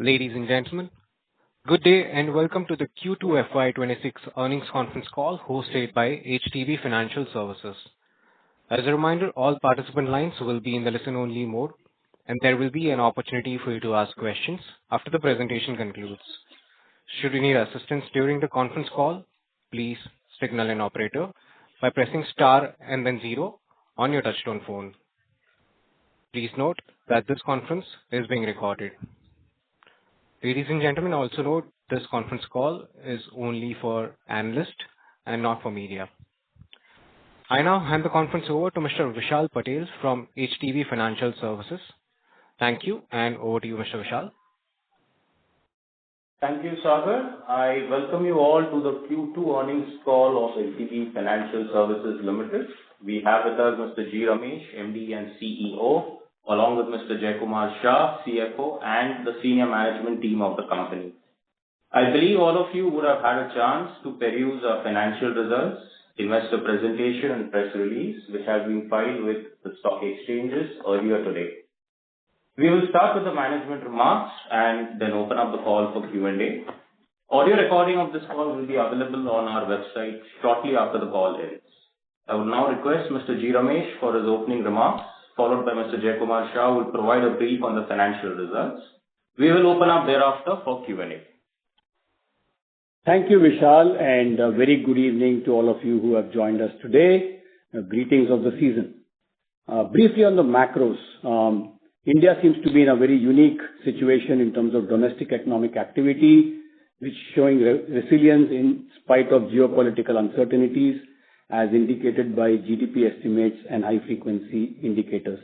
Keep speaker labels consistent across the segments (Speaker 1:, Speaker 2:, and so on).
Speaker 1: Ladies and gentlemen, good day and welcome to the Q2 FY26 earnings conference call hosted by HDB Financial Services. As a reminder, all participant lines will be in the listen-only mode, and there will be an opportunity for you to ask questions after the presentation concludes. Should you need assistance during the conference call, please signal an operator by pressing star and then zero on your touchtone phone. Please note that this conference is being recorded. Ladies and gentlemen, also note this conference call is only for analysts and not for media. I now hand the conference over to Mr. Vishal Patel from HDB Financial Services. Thank you, and over to you, Mr. Vishal.
Speaker 2: Thank you, Sagar. I welcome you all to the Q2 earnings call of HDB Financial Services Limited. We have with us Mr. G. Ramesh, MD and CEO, along with Mr. Jaikumar Shah, CFO, and the senior management team of the company. I believe all of you would have had a chance to peruse our financial results, investor presentation, and press release, which has been filed with the stock exchanges earlier today. We will start with the management remarks and then open up the call for Q&A. Audio recording of this call will be available on our website shortly after the call ends. I would now request Mr. G. Ramesh for his opening remarks, followed by Mr. Jaikumar Shah, who will provide a brief on the financial results. We will open up thereafter for Q&A.
Speaker 3: Thank you, Vishal, and a very good evening to all of you who have joined us today. Greetings of the season. Briefly on the macros, India seems to be in a very unique situation in terms of domestic economic activity, which is showing resilience in spite of geopolitical uncertainties, as indicated by GDP estimates and high-frequency indicators.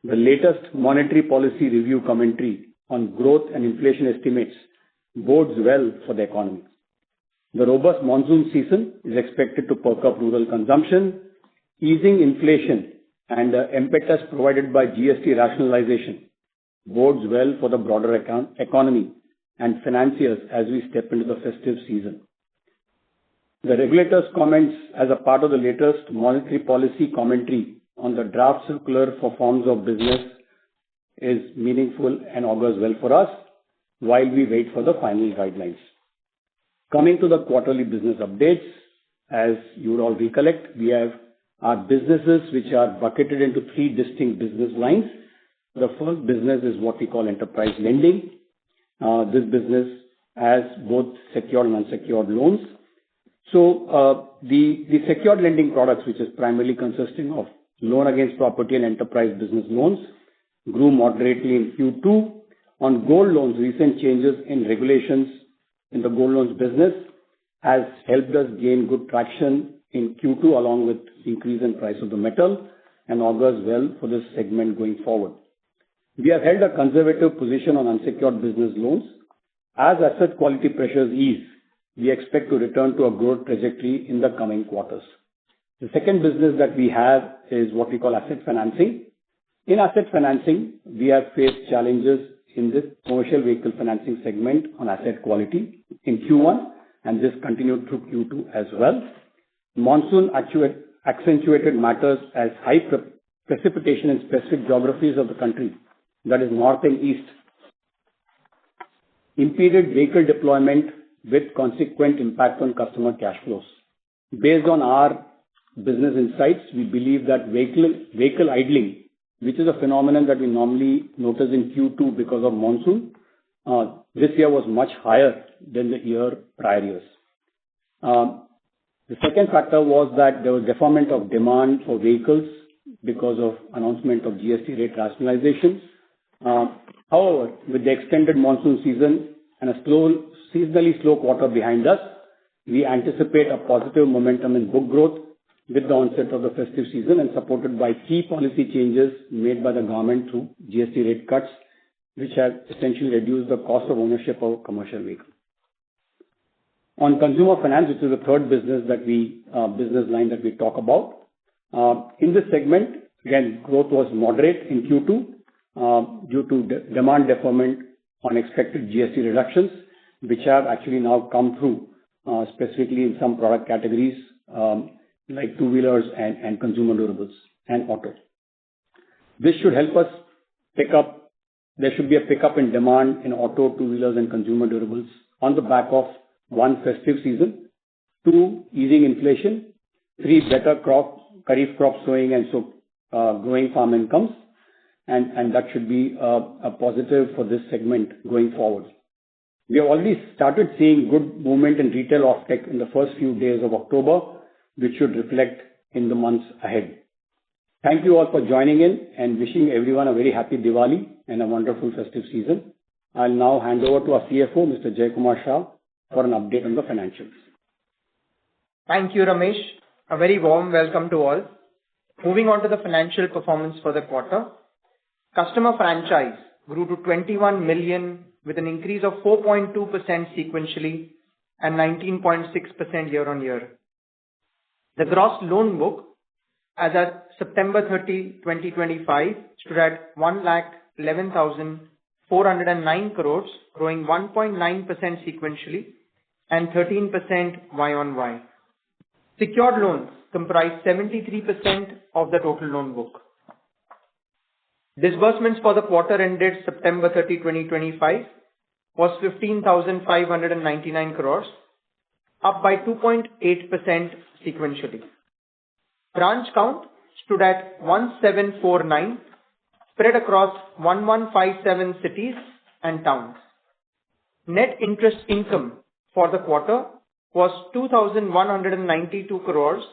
Speaker 3: The latest monetary policy review commentary on growth and inflation estimates bodes well for the economy. The robust monsoon season is expected to perk up rural consumption, easing inflation, and the impetus provided by GST rationalization bodes well for the broader economy and financiers as we step into the festive season. The regulator's comments as a part of the latest monetary policy commentary on the draft circular for forms of business is meaningful and augurs well for us while we wait for the final guidelines. Coming to the quarterly business updates, as you would all recollect, we have our businesses which are bucketed into three distinct business lines. The first business is what we call enterprise lending. This business has both secured and unsecured loans. So the secured lending products, which is primarily consisting of loan against property and enterprise business loans, grew moderately in Q2. On gold loans, recent changes in regulations in the gold loans business has helped us gain good traction in Q2 along with increase in price of the metal and augurs well for this segment going forward. We have held a conservative position on unsecured business loans. As asset quality pressures ease, we expect to return to a growth trajectory in the coming quarters. The second business that we have is what we call asset financing. In asset financing, we have faced challenges in this commercial vehicle financing segment on asset quality in Q1, and this continued through Q2 as well. Monsoon accentuated matters as high precipitation in specific geographies of the country, that is north and east, impeded vehicle deployment with consequent impact on customer cash flows. Based on our business insights, we believe that vehicle idling, which is a phenomenon that we normally notice in Q2 because of monsoon, this year was much higher than the prior years. The second factor was that there was deferment of demand for vehicles because of announcement of GST rate rationalization. However, with the extended monsoon season and a seasonally slow quarter behind us, we anticipate a positive momentum in book growth with the onset of the festive season and supported by key policy changes made by the government through GST rate cuts, which have essentially reduced the cost of ownership of commercial vehicles. On consumer finance, which is the third business line that we talk about, in this segment, again, growth was moderate in Q2 due to demand deferment on expected GST reductions, which have actually now come through, specifically in some product categories like two-wheelers and consumer durables and auto. This should help us pick up there should be a pickup in demand in auto, two-wheelers, and consumer durables on the back of, one, festive season, two, easing inflation, three, better kharif crop sowing and so growing farm incomes, and that should be a positive for this segment going forward. We have already started seeing good movement in retail offtake in the first few days of October, which should reflect in the months ahead. Thank you all for joining in and wishing everyone a very happy Diwali and a wonderful festive season. I'll now hand over to our CFO, Mr. Jaikumar Shah, for an update on the financials.
Speaker 4: Thank you, Ramesh. A very warm welcome to all. Moving on to the financial performance for the quarter. Customer franchise grew to 21 million with an increase of 4.2% sequentially and 19.6% year-on-year. The gross loan book as at September 30, 2025 stood at 1,11,409 crores, growing 1.9% sequentially and 13% Y-on-Y. Secured loans comprise 73% of the total loan book. Disbursements for the quarter ended September 30, 2025 was 15,599 crores, up by 2.8% sequentially. Branch count stood at 1749, spread across 1157 cities and towns. Net interest income for the quarter was 2,192 crores,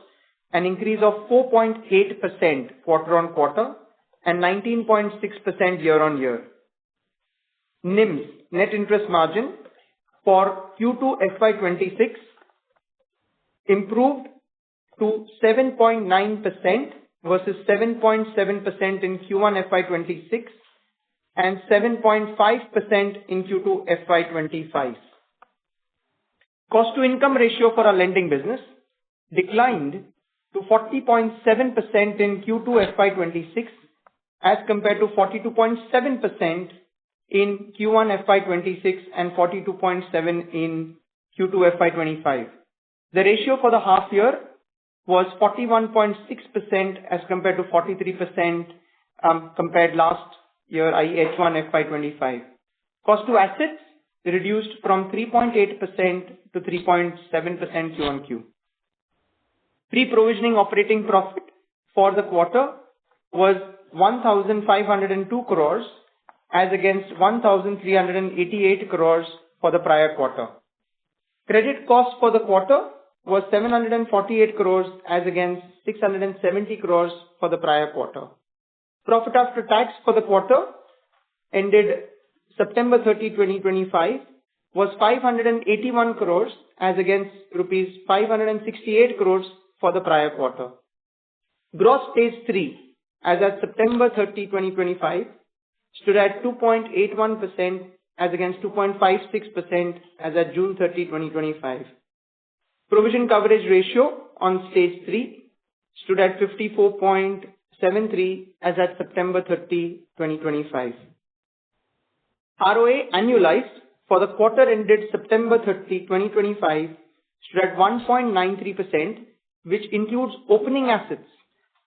Speaker 4: an increase of 4.8% quarter-on-quarter and 19.6% year-on-year. NIMS, net interest margin, for Q2 FY26 improved to 7.9% versus 7.7% in Q1 FY26 and 7.5% in Q2 FY25. Cost to income ratio for our lending business declined to 40.7% in Q2 FY26 as compared to 42.7% in Q1 FY26 and 42.7% in Q2 FY25. The ratio for the half year was 41.6% as compared to 43% compared last year, i.e. H1 FY25. Cost to assets reduced from 3.8% to 3.7% Q-on-Q. Pre-provisioning operating profit for the quarter was 1,502 crores as against 1,388 crores for the prior quarter. Credit cost for the quarter was 748 crores as against 670 crores for the prior quarter. Profit after tax for the quarter ended September 30, 2025 was 581 crores as against rupees 568 crores for the prior quarter. Gross stage 3 as at September 30, 2025 stood at 2.81% as against 2.56% as at June 30, 2025. Provision coverage ratio on stage 3 stood at 54.73 as at September 30, 2025. ROA annualized for the quarter ended September 30, 2025 stood at 1.93%, which includes opening assets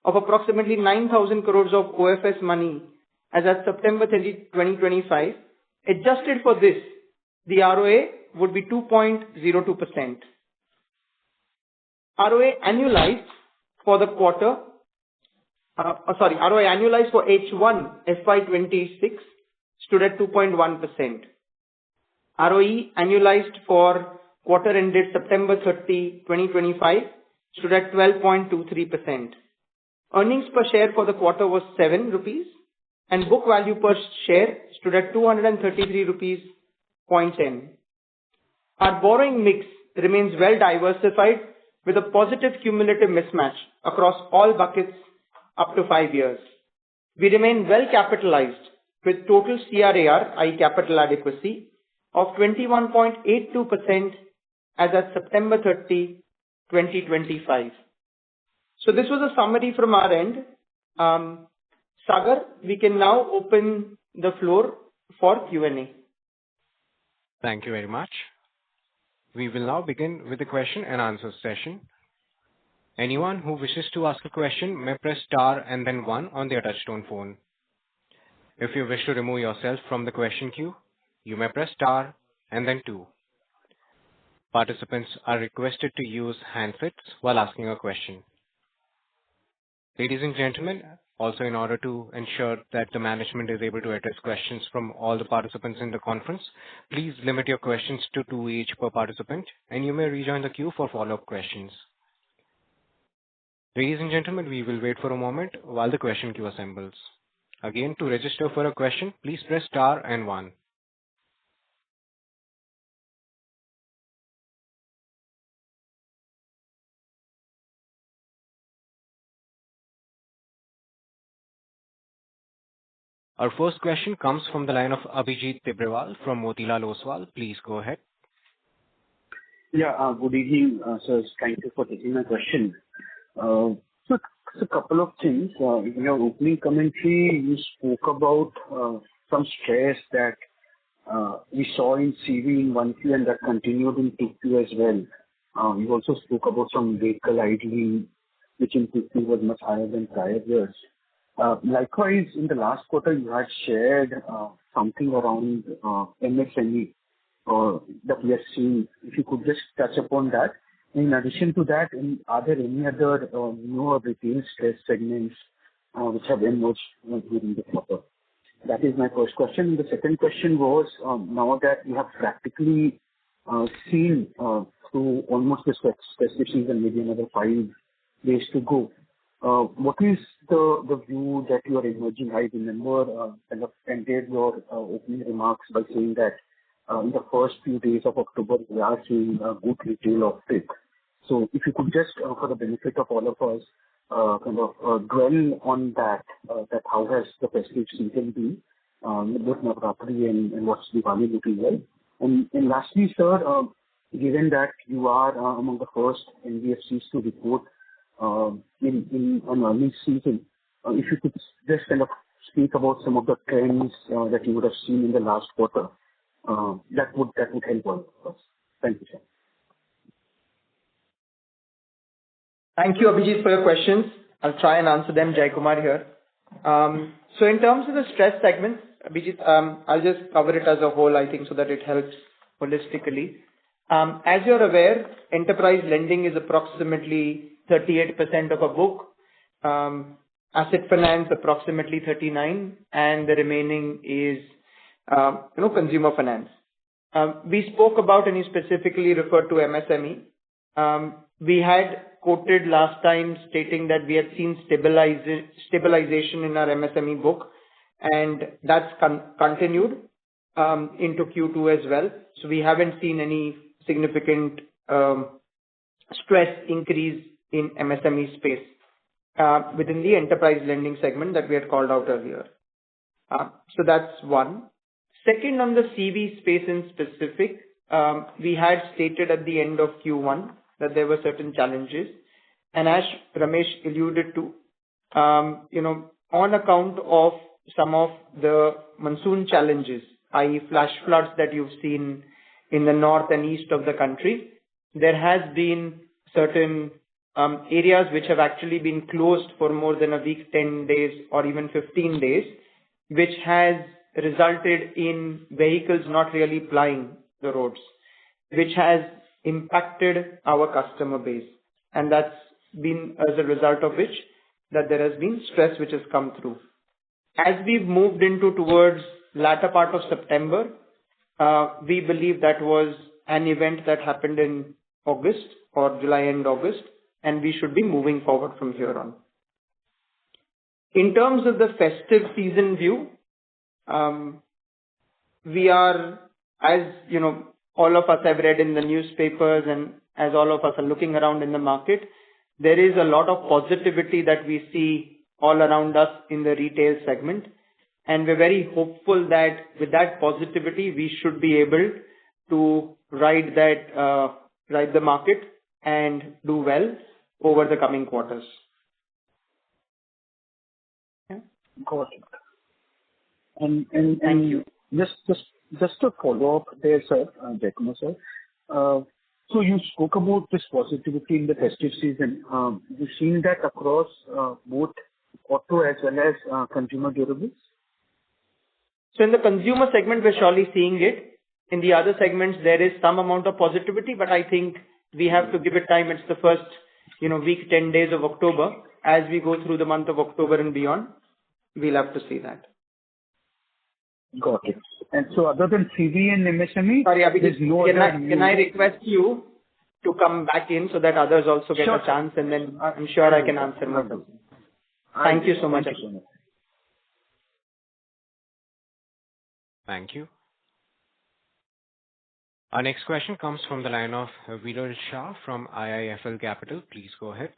Speaker 4: of approximately 9,000 crores of OFS money as at September 30, 2025. Adjusted for this, the ROA would be 2.02%. ROA annualized for the quarter, ROA annualized for H1 FY26 stood at 2.1%. ROE annualized for quarter ended September 30, 2025 stood at 12.23%. Earnings per share for the quarter was 7 rupees and book value per share stood at 233 rupees 0.10. Our borrowing mix remains well diversified with a positive cumulative mismatch across all buckets up to 5 years. We remain well capitalized with total CRAR, i.e. capital adequacy, of 21.82% as at September 30, 2025. So this was a summary from our end. Sagar, we can now open the floor for Q&A.
Speaker 1: Thank you very much. We will now begin with the question and answer session. Anyone who wishes to ask a question may press star and then one on their touchtone phone. If you wish to remove yourself from the question queue, you may press star and then 2. Participants are requested to use handsets while asking a question. Ladies and gentlemen, also in order to ensure that the management is able to address questions from all the participants in the conference, please limit your questions to 2 each per participant, and you may rejoin the queue for follow-up questions. Ladies and gentlemen, we will wait for a moment while the question queue assembles. Again, to register for a question, please press star and 1. Our first question comes from the line of Abhijit Tibrewal from Motilal Oswal. Please go ahead.
Speaker 5: Yeah, good evening, sir. Thank you for taking my question. So a couple of things. In your opening commentary, you spoke about some stress that we saw in CV in 1Q and that continued in 2Q as well. You also spoke about some vehicle idling, which in 2Q was much higher than prior years. Likewise, in the last quarter, you had shared something around MSME that we are seeing. If you could just touch upon that. In addition to that, are there any other newer retail stress segments which have emerged during the quarter? That is my first question. The second question was, now that you have practically seen through almost the festive season, maybe another 5 days to go, what is the view that you are emerging? I remember kind of ended your opening remarks by saying that in the first few days of October, we are seeing a good retail uptick. So if you could just, for the benefit of all of us, kind of dwell on that how has the festive season been, both Navratri and what's Diwali looking like? And lastly, sir, given that you are among the first NBFCs to report in an earnings season, if you could just kind of speak about some of the trends that you would have seen in the last quarter, that would help all of us. Thank you, sir.
Speaker 4: Thank you, Abhijit, for your questions. I'll try and answer them. Jaikumar here. So in terms of the stress segments, Abhijit, I'll just cover it as a whole, I think, so that it helps holistically. As you're aware, enterprise lending is approximately 38% of a book, asset finance approximately 39%, and the remaining is consumer finance. We spoke about, and you specifically referred to MSME. We had quoted last time stating that we had seen stabilization in our MSME book, and that's continued into Q2 as well. So we haven't seen any significant stress increase in MSME space within the enterprise lending segment that we had called out earlier. So that's one. Second, on the CV space in specific, we had stated at the end of Q1 that there were certain challenges. And as Ramesh alluded to, on account of some of the monsoon challenges, i.e. flash floods that you've seen in the north and east of the country, there has been certain areas which have actually been closed for more than a week, 10 days, or even 15 days, which has resulted in vehicles not really plying the roads, which has impacted our customer base. And that's been as a result of which that there has been stress which has come through. As we've moved towards latter part of September, we believe that was an event that happened in August or July and August, and we should be moving forward from here on. In terms of the festive season view, we are, as all of us have read in the newspapers and as all of us are looking around in the market, there is a lot of positivity that we see all around us in the retail segment. And we're very hopeful that with that positivity, we should be able to ride the market and do well over the coming quarters.
Speaker 5: Yeah. Got it. And
Speaker 4: thank you.
Speaker 5: Just to follow up there, sir, Jaikumar sir. So you spoke about this positivity in the festive season. You've seen that across both auto as well as consumer durables?
Speaker 4: So in the consumer segment, we're surely seeing it. In the other segments, there is some amount of positivity, but I think we have to give it time. It's the first, week, 10 days of October. As we go through the month of October and beyond, we'll have to see that.
Speaker 5: Got it. And so other than CV and MSME,
Speaker 4: sorry, Abhijit,
Speaker 5: there's no
Speaker 4: can I request you to come back in so that others also get a chance, and then I'm sure I can answer more. Thank you so much.
Speaker 1: Thank you. Our next question comes from the line of Viral Shah from IIFL Capital. Please go ahead.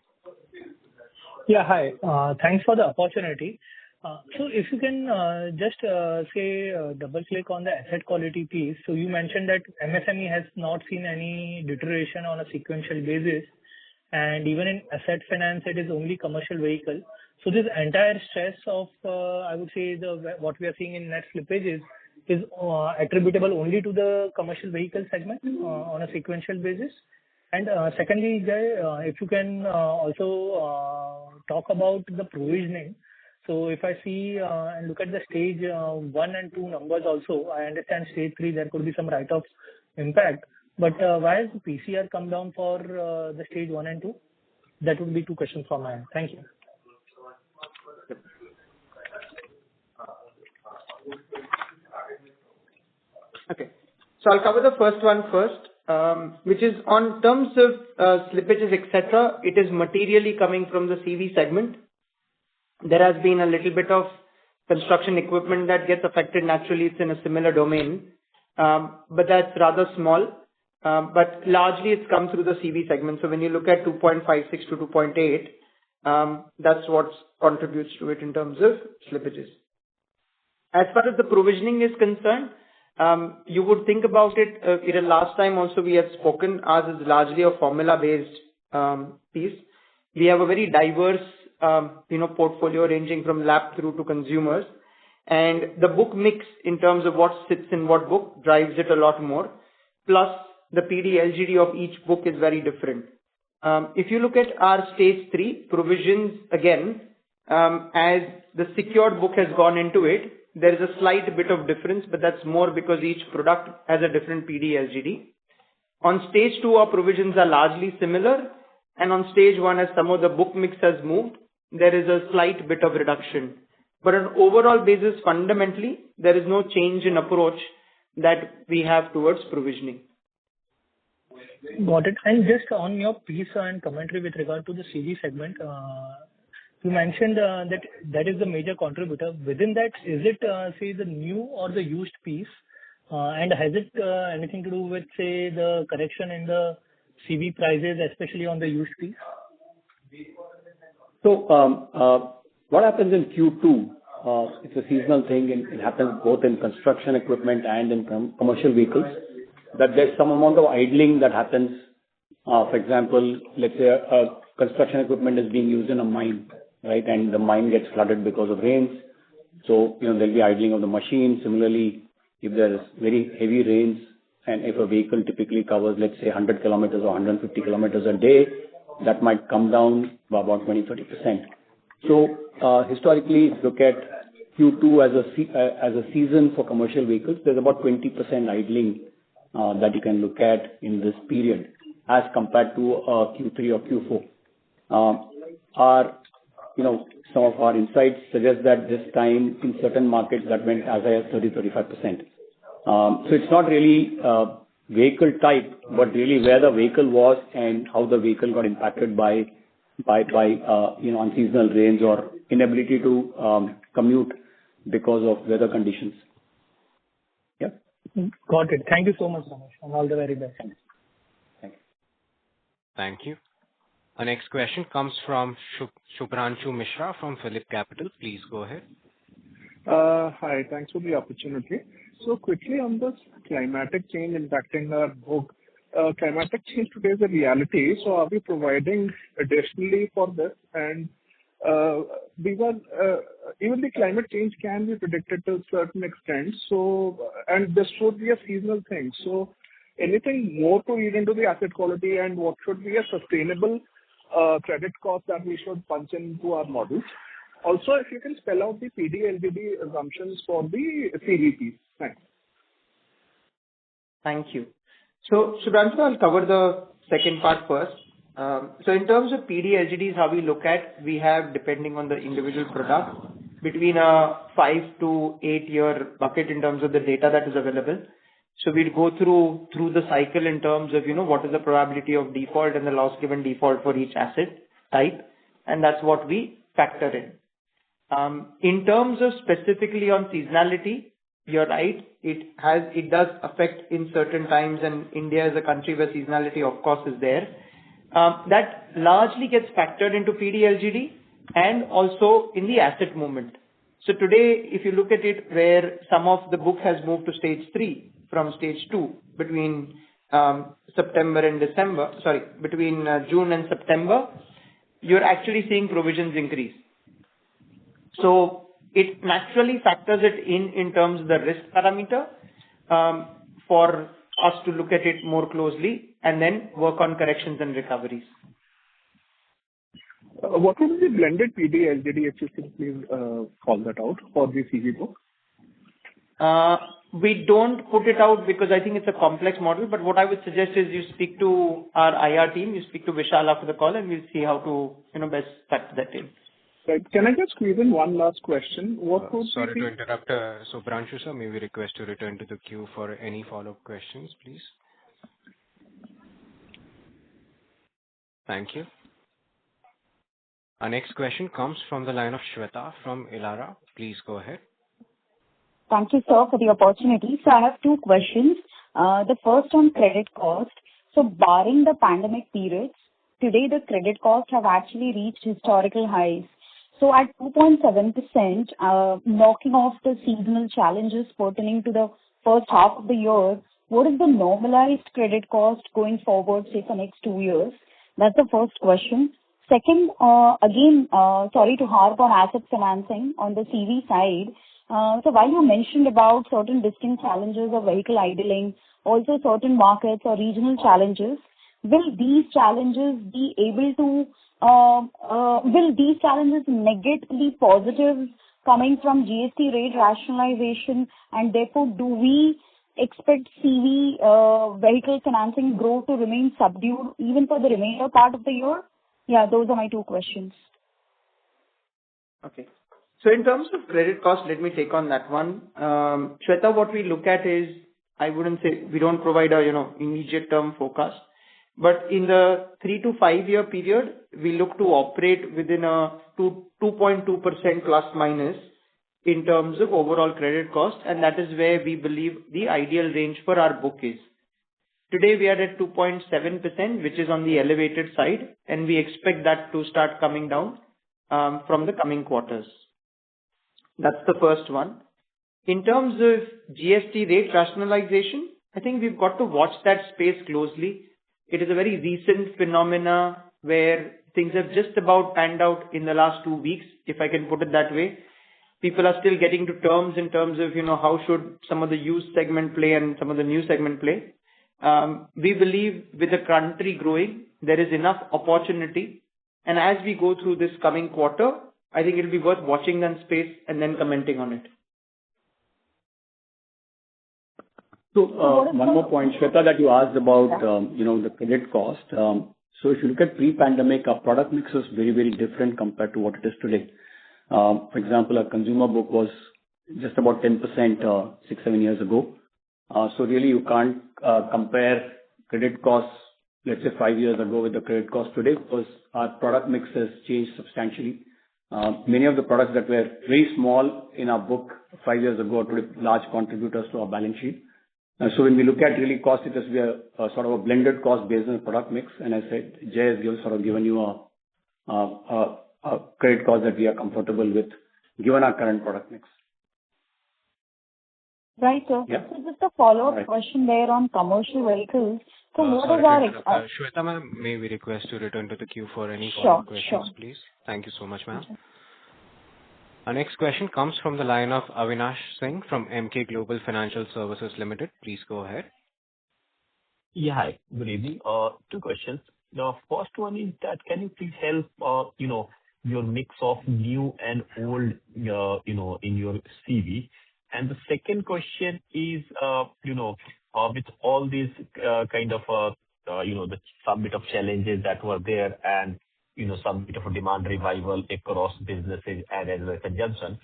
Speaker 6: Yeah, hi. Thanks for the opportunity. So if you can just double click on the asset quality piece. So you mentioned that MSME has not seen any deterioration on a sequential basis, and even in asset finance, it is only commercial vehicle. So this entire stress of, I would say, what we are seeing in net slippages is attributable only to the commercial vehicle segment on a sequential basis. And secondly, Jai, if you can also talk about the provisioning. So if I see and look at the stage 1 and 2 numbers also, I understand stage 3 there could be some write-off impact. But why has the PCR come down for the stage 1 and 2? That would be 2 questions from my end. Thank you.
Speaker 4: Okay. So I'll cover the first one first, which is on terms of slippages, etc. It is materially coming from the CV segment. There has been a little bit of construction equipment that gets affected. Naturally, it's in a similar domain, but that's rather small. But largely, it's come through the CV segment. So when you look at 2.56 to 2.8, that's what contributes to it in terms of slippages. As far as the provisioning is concerned, you would think about it. Last time also we have spoken, ours is largely a formula-based piece. We have a very diverse portfolio ranging from LAP through to consumers, and the book mix in terms of what sits in what book drives it a lot more. Plus, the PD LGD of each book is very different. If you look at our stage 3 provisions again, as the secured book has gone into it, there is a slight bit of difference, but that's more because each product has a different PD LGD. On stage 2, our provisions are largely similar, and on stage 1, as some of the book mix has moved, there is a slight bit of reduction. But on overall basis, fundamentally, there is no change in approach that we have towards provisioning.
Speaker 6: Got it. And just on your piece and commentary with regard to the CV segment, you mentioned that is the major contributor. Within that, is it, say, the new or the used piece? And has it anything to do with, say, the correction in the CV prices, especially on the used piece?
Speaker 3: So what happens in Q2, it's a seasonal thing, and it happens both in construction equipment and in commercial vehicles, that there's some amount of idling that happens. For example, let's say a construction equipment is being used in a mine, right, and the mine gets flooded because of rains. So, there'll be idling of the machine. Similarly, if there's very heavy rains and if a vehicle typically covers, let's say, 100 kilometers or 150 kilometers a day, that might come down by about 20-30%. So, historically, if you look at Q2 as a season for commercial vehicles, there's about 20% idling that you can look at in this period as compared to Q3 or Q4. Some of our insights suggest that this time in certain markets that went as high as 30-35%. So it's not really vehicle type, but really where the vehicle was and how the vehicle got impacted by unseasonal rains or inability to commute because of weather conditions. Yeah.
Speaker 6: Got it. Thank you so much, Ramesh, and all the very best.
Speaker 3: Thank you.
Speaker 1: Thank you. Our next question comes from Shubhranshu Mishra from Phillip Capital. Please go ahead.
Speaker 7: Hi, thanks for the opportunity. So quickly on this climatic change impacting our book, climatic change today is a reality. So are we providing additionally for this? And even the climate change can be predicted to a certain extent. So, and this should be a seasonal thing. So anything more to read into the asset quality and what should be a sustainable credit cost that we should punch into our models? Also, if you can spell out the PD LGD assumptions for the CVPs. Thanks.
Speaker 4: Thank you. So, Shubhranshu, I'll cover the second part first. So in terms of PD LGDs, how we look at, we have, depending on the individual product, between a 5 to 8 year bucket in terms of the data that is available. So we'd go through the cycle in terms of, what is the probability of default and the loss given default for each asset type, and that's what we factor in. In terms of specifically on seasonality, you're right, it does affect in certain times, and India is a country where seasonality, of course, is there. That largely gets factored into PD LGD and also in the asset movement. So today, if you look at it, where some of the book has moved to stage 3 from stage 2 between between June and September, you're actually seeing provisions increase. So it naturally factors it in terms of the risk parameter for us to look at it more closely and then work on corrections and recoveries.
Speaker 7: What would be the blended PD LGD, if you could please call that out for the CV book?
Speaker 4: We don't put it out because I think it's a complex model, but what I would suggest is you speak to our IR team, you speak to Vishal after the call, and we'll see how to best factor that in.
Speaker 7: Right. Can I just squeeze in one last question?
Speaker 1: Sorry to interrupt. So, Branshu sir, may we request to return to the queue for any follow-up questions, please? Thank you. Our next question comes from the line of Shweta from Elara. Please go ahead.
Speaker 8: Thank you, sir, for the opportunity. So I have two questions. The first on credit cost. So barring the pandemic periods, today the credit costs have actually reached historical highs. So at 2.7%, knocking off the seasonal challenges pertaining to the first half of the year, what is the normalized credit cost going forward, say, for next 2 years? That's the first question. Second, again, sorry to harp on asset financing on the CV side. So while you mentioned about certain distinct challenges of vehicle idling, also certain markets or regional challenges, will these challenges be able to will these challenges negatively positive coming from GST rate rationalization, and therefore do we expect CV vehicle financing growth to remain subdued even for the remainder part of the year? Yeah, those are my two questions.
Speaker 4: Okay. So in terms of credit cost, let me take on that one. Shweta, what we look at is, I wouldn't say we don't provide a immediate term forecast, but in the 3 to 5 year period, we look to operate within a 2.2% plus minus in terms of overall credit cost, and that is where we believe the ideal range for our book is. Today we are at 2.7%, which is on the elevated side, and we expect that to start coming down from the coming quarters. That's the first one. In terms of GST rate rationalization, I think we've got to watch that space closely. It is a very recent phenomena where things have just about panned out in the last 2 weeks, if I can put it that way. People are still getting to terms in terms of, how should some of the used segment play and some of the new segment play. We believe with the country growing, there is enough opportunity. And as we go through this coming quarter, I think it'll be worth watching that space and then commenting on it.
Speaker 3: So one more point, Shweta, that you asked about, the credit cost. So if you look at pre-pandemic, our product mix was very, very different compared to what it is today. For example, our consumer book was just about 10% 6-7 years ago. So really you can't compare credit costs, let's say 5 years ago with the credit cost today, because our product mix has changed substantially. Many of the products that were very small in our book 5 years ago are today large contributors to our balance sheet. So when we look at really cost, it has to be a sort of a blended cost based on the product mix. And I said, Jay has given you a credit cost that we are comfortable with, given our current product mix.
Speaker 8: Right, sir.
Speaker 3: Yeah.
Speaker 8: So just a follow-up question there on commercial vehicles. So what is our...
Speaker 1: Shweta ma'am, may we request to return to the queue for any follow-up questions, please? Thank you so much, ma'am.
Speaker 8: Sure.
Speaker 1: Our next question comes from the line of Avinash Singh from Emkay Global Financial Services Limited. Please go ahead.
Speaker 9: Yeah, hi. Good evening. Two questions. The first one is that can you please help, your mix of new and old, in your CV? And the second question is, with all these kind of, some bit of challenges that were there and, some bit of a demand revival across businesses and as well as consumption,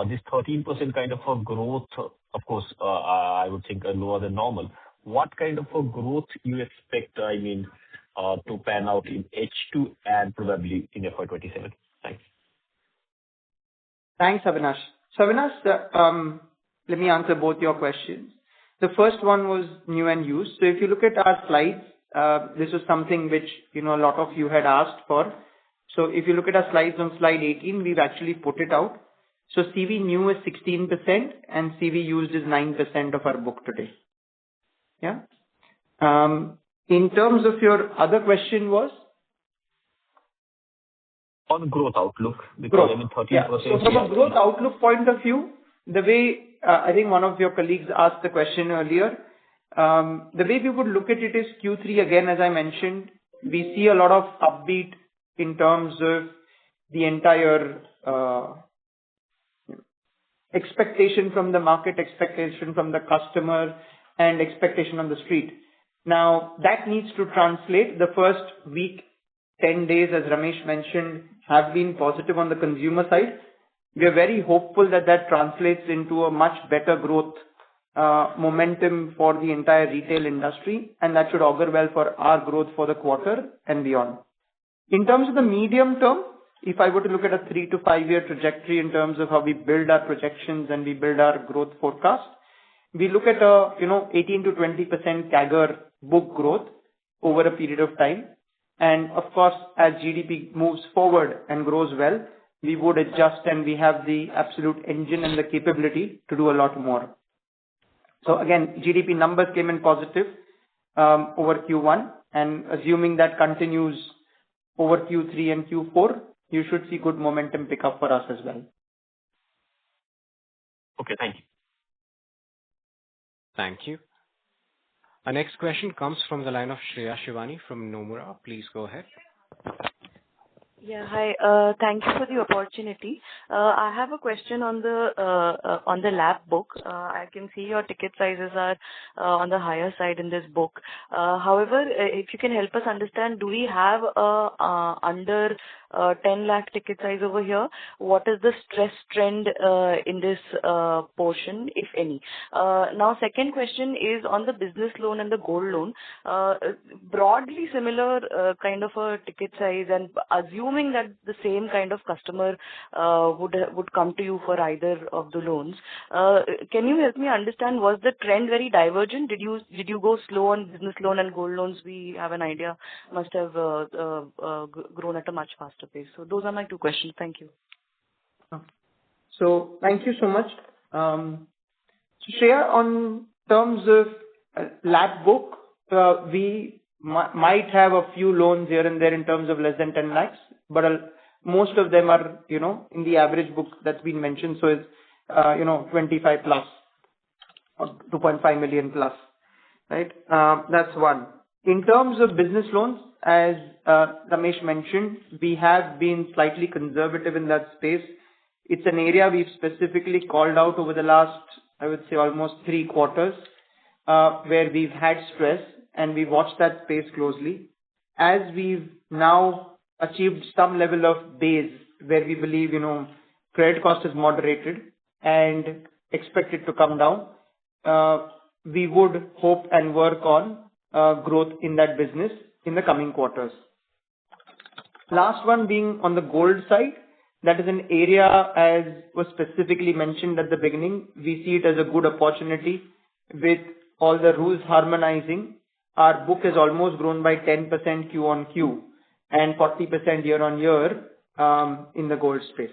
Speaker 9: this 13% kind of a growth, of course, I would think lower than normal. What kind of a growth you expect, to pan out in H2 and probably in FY27? Thanks.
Speaker 4: Thanks, Avinash. So Avinash, let me answer both your questions. The first one was new and used. So if you look at our slides, this is something which, a lot of you had asked for. So if you look at our slides on slide 18, we've actually put it out. So CV new is 16% and CV used is 9% of our book today. Yeah. In terms of your other question was?
Speaker 9: On growth outlook, because
Speaker 4: Growth.
Speaker 9: 13%.
Speaker 4: Yeah. So from a growth outlook point of view, the way I think one of your colleagues asked the question earlier, the way we would look at it is Q3 again, as I mentioned, we see a lot of upbeat in terms of the entire expectation from the market, expectation from the customer, and expectation on the street. Now, that needs to translate. The first week, 10 days, as Ramesh mentioned, have been positive on the consumer side. We are very hopeful that that translates into a much better growth momentum for the entire retail industry, and that should augur well for our growth for the quarter and beyond. In terms of the medium term, if I were to look at a 3 to 5 year trajectory in terms of how we build our projections and we build our growth forecast, we look at a 18 to 20% CAGR book growth over a period of time. And of course, as GDP moves forward and grows well, we would adjust, and we have the absolute engine and the capability to do a lot more. So again, GDP numbers came in positive over Q1, and assuming that continues over Q3 and Q4, you should see good momentum pick up for us as well.
Speaker 9: Okay, thank you.
Speaker 1: Thank you. Our next question comes from the line of Shreya Shivani from Nomura. Please go ahead.
Speaker 10: Yeah, hi. Thank you for the opportunity. I have a question on the LAP book. I can see your ticket sizes are on the higher side in this book. However, if you can help us understand, do we have under 10 lakh ticket size over here? What is the stress trend in this portion, if any? Now, second question is on the business loan and the gold loan. Broadly similar kind of a ticket size, and assuming that the same kind of customer would come to you for either of the loans. Can you help me understand, was the trend very divergent? Did you go slow on business loan and gold loans? We have an idea must have grown at a much faster pace. So those are my two questions. Thank you.
Speaker 4: So thank you so much. So Shreya, on terms of LAP book, we might have a few loans here and there in terms of less than 10 lakhs, but most of them are, in the average book that's been mentioned. So it's, 25 plus or 2.5 million plus, right? That's one. In terms of business loans, as Ramesh mentioned, we have been slightly conservative in that space. It's an area we've specifically called out over the last, I would say, almost 3 quarters, where we've had stress, and we watched that space closely. As we've now achieved some level of base where we believe, credit cost is moderated and expected to come down, we would hope and work on growth in that business in the coming quarters. Last one being on the gold side, that is an area, as was specifically mentioned at the beginning, we see it as a good opportunity with all the rules harmonizing. Our book has almost grown by 10% Q on Q and 40% year on year in the gold space.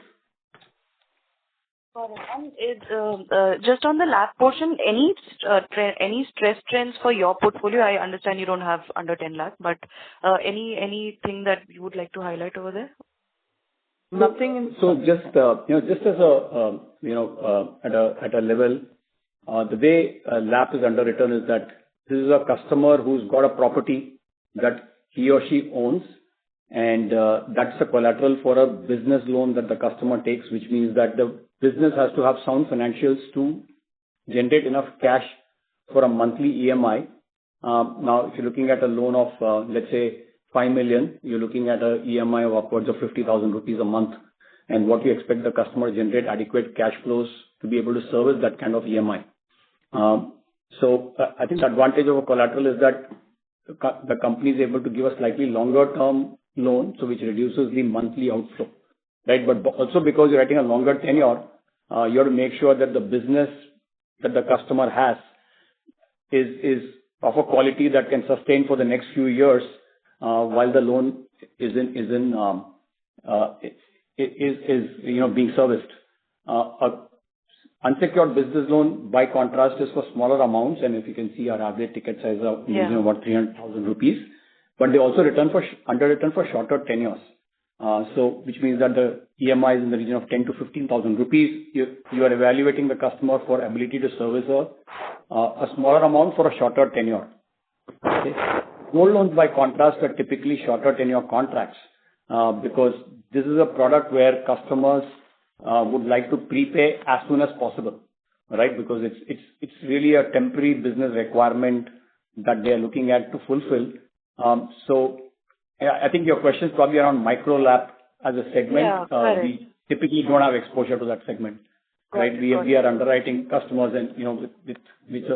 Speaker 10: Got it. And just on the LAP portion, any stress trends for your portfolio? I understand you don't have under 10 lakh, but anything that you would like to highlight over there?
Speaker 4: Nothing.
Speaker 3: So just as a at a level, the way LAP is underwritten is that this is a customer who's got a property that he or she owns, And that's the collateral for a business loan that the customer takes, which means that the business has to have sound financials to generate enough cash for a monthly EMI. Now, if you're looking at a loan of, let's say, 5 million, you're looking at a EMI of upwards of 50,000 rupees a month. And what you expect the customer to generate adequate cash flows to be able to service that kind of EMI. So I think the advantage of a collateral is that the company is able to give a slightly longer term loan, so which reduces the monthly outflow, right? But also because you're writing a longer tenure, you have to make sure that the business that the customer has is of a quality that can sustain for the next few years, while the loan is being serviced. Unsecured business loan, by contrast, is for smaller amounts, and if you can see our average ticket size of about 300,000 rupees, but they also underwritten for shorter tenures. So which means that the EMI is in the region of 10 to 15,000 rupees. You are evaluating the customer for ability to service a smaller amount for a shorter tenure. Okay. Gold loans, by contrast, are typically shorter tenure contracts, because this is a product where customers would like to prepay as soon as possible, right? Because it's really a temporary business requirement that they are looking at to fulfill. So I think your question is probably around micro LAP as a segment. We typically don't have exposure to that segment, right? We are underwriting customers and with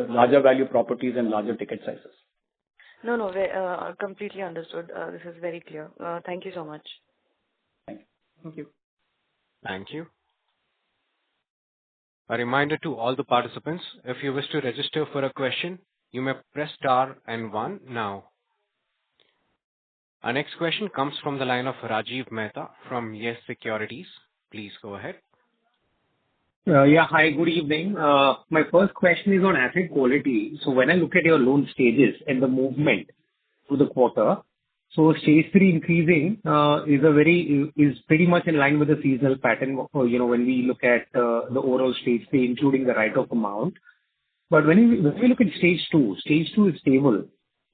Speaker 3: larger value properties and larger ticket sizes.
Speaker 10: No, completely understood. This is very clear. Thank you so much.
Speaker 3: Thank you.
Speaker 4: Thank you.
Speaker 1: Thank you. A reminder to all the participants, if you wish to register for a question, you may press star and 1 now. Our next question comes from the line of Rajiv Mehta from Yes Securities. Please go ahead.
Speaker 11: Hi, good evening. My first question is on asset quality. So when I look at your loan stages and the movement through the quarter, so stage 3 increasing is pretty much in line with the seasonal pattern, when we look at the overall stage 3, including the write-off amount. But when we look at stage 2 is stable.